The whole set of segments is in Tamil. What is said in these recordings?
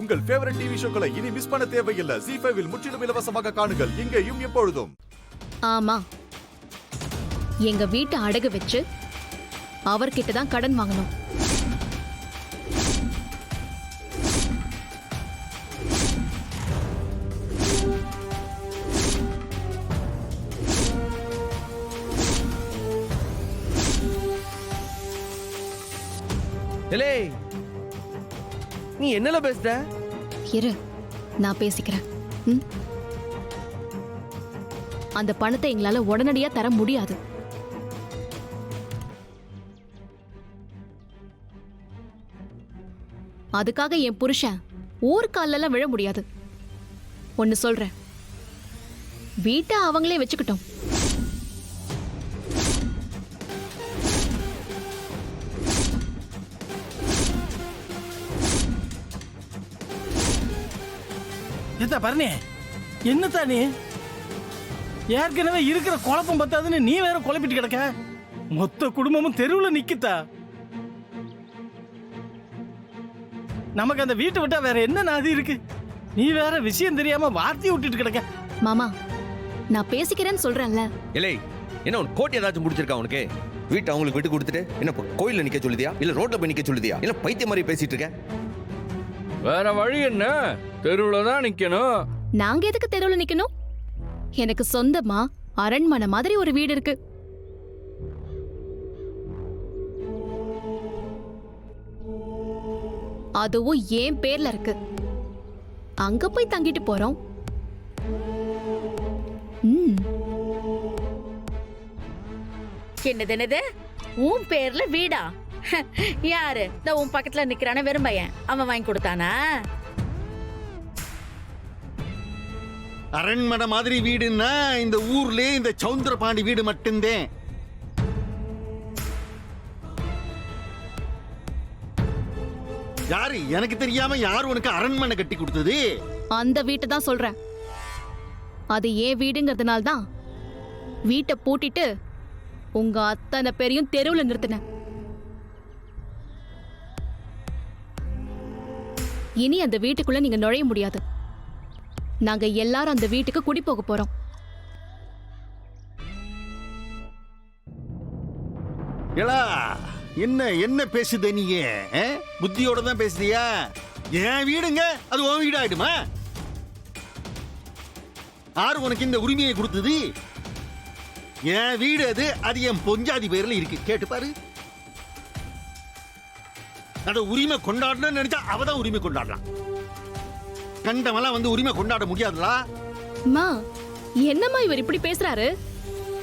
உங்கள் ஃபேவரட் டிவி ஷோக்களை இனி மிஸ் பண்ண தேவையில்லை. ZEE5 இல் முற்றிலும் இலவசமாக காணுங்கள். இங்கேயும் எப்பொழுதும். ஆமா, எங்க வீட்டை அடகு வச்சு அவர்கிட்ட தான் கடன் வாங்கணும். நீ என்னல பேசுற? இரு, நான் பேசிக்கிறேன். அந்த பணத்தை எங்களால உடனடியா தர முடியாது. அதுக்காக என் புருஷன் ஊர்காலெல்லாம் விழ முடியாது. ஒன்னு சொல்றேன், வீட்டை அவங்களே வச்சுக்கிட்டோம். பரணி, என்னத்தா நீ ஏற்கனவே இருக்கிற குழப்பம் பத்தாதுன்னு நீ வேற குழப்பிட்டு கிடக்க. மொத்த குடும்பமும் தெருவுல நிக்குதா. நமக்கு அந்த வீட்டை விட்டா வேற என்ன நாதி இருக்கு? நீ வேற விஷயம் தெரியாம வார்த்தையை விட்டுட்டு கிடக்க. மாமா, நான் பேசிக்கிறேன்னு சொல்றேன்ல. இல்லை, என்ன உன் கோட்டை ஏதாச்சும் முடிச்சிருக்கா உனக்கு? வீட்டை அவங்களுக்கு விட்டு கொடுத்துட்டு என்ன கோயில்ல நிக்க சொல்லுதியா, இல்ல ரோட்ல போய் நிக்க சொல்லுதியா, இல்ல பைத்திய மாதிரி பேசிட்டு இருக்க? வேற வழி என்ன? தெருவுல தான் நிக்கணும். நாங்க எதுக்கு தெருவுல நிக்கணும்? எனக்கு சொந்தமா அரண்மனை மாதிரி ஒரு வீடு இருக்கு. அதுவும் என் பேர்ல இருக்கு. அங்க போய் தங்கிட்டு போறோம். என்னது உன் பேர்ல வீடா? யாரு உன் பக்கத்துல நிக்கிறான வெறும் பையன், அவன் வாங்கி கொடுத்தானா? அரண்மனை மாதிரி வீடுன்னா இந்த ஊர்ல இந்த சௌந்தரபாண்டி வீடு மட்டும்தான். யாரு எனக்கு தெரியாம யாரு உனக்கு அரண்மனை கட்டி கொடுத்தது? அந்த வீட்டை தான் சொல்றேன். அது ஏன் வீடுங்கிறதுனால தான் வீட்டை பூட்டிட்டு உங்க அத்தனை பேரையும் தெருவுல நிறுத்தின. இனி அந்த வீட்டுக்குள்ள நீங்க நுழைய முடியாது. நாங்க எல்லாரும் அந்த வீட்டுக்கு குடி போக போறோம். என்ன என்ன பேசுத நீங்க? புத்தியோட தான் பேசுறியா? என் வீடுங்க அது உன் வீடு ஆயிடுமா? யாரு உனக்கு இந்த உரிமையை கொடுத்தது? என் வீடு அது, அது என் பொஞ்சாதி பேர்ல இருக்கு. கேட்டு பாரு. அத உரிமை கொண்டாடணும்னு நினைச்சா அவதான் உரிமை கொண்டாடலாம். கண்டவெல்லாம் வந்து உரிமை கொண்டாட முடியாதுலா. அம்மா, என்னம்மா இவர் இப்படி பேசுறாரு?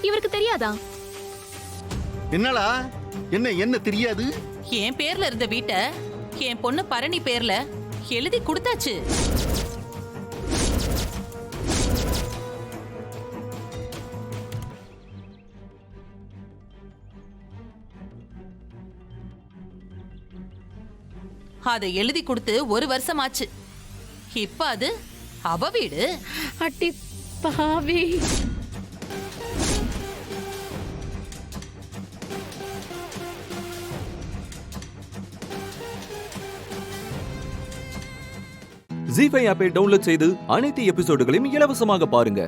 இவருக்கு தெரியாதா? என்னடா என்ன என்ன தெரியாது? என் பேர்ல இருந்த வீட்டை என் பொண்ணு பரணி பேர்ல எழுதி கொடுத்தாச்சு. அதை எழுதி கொடுத்து 1 வருஷம் ஆச்சு. இப்ப அது அவ வீடு. அட்டி பாவி. ZEE5 ஆப்பை டவுன்லோட் செய்து அனைத்து எபிசோடுகளையும் இலவசமாக பாருங்க.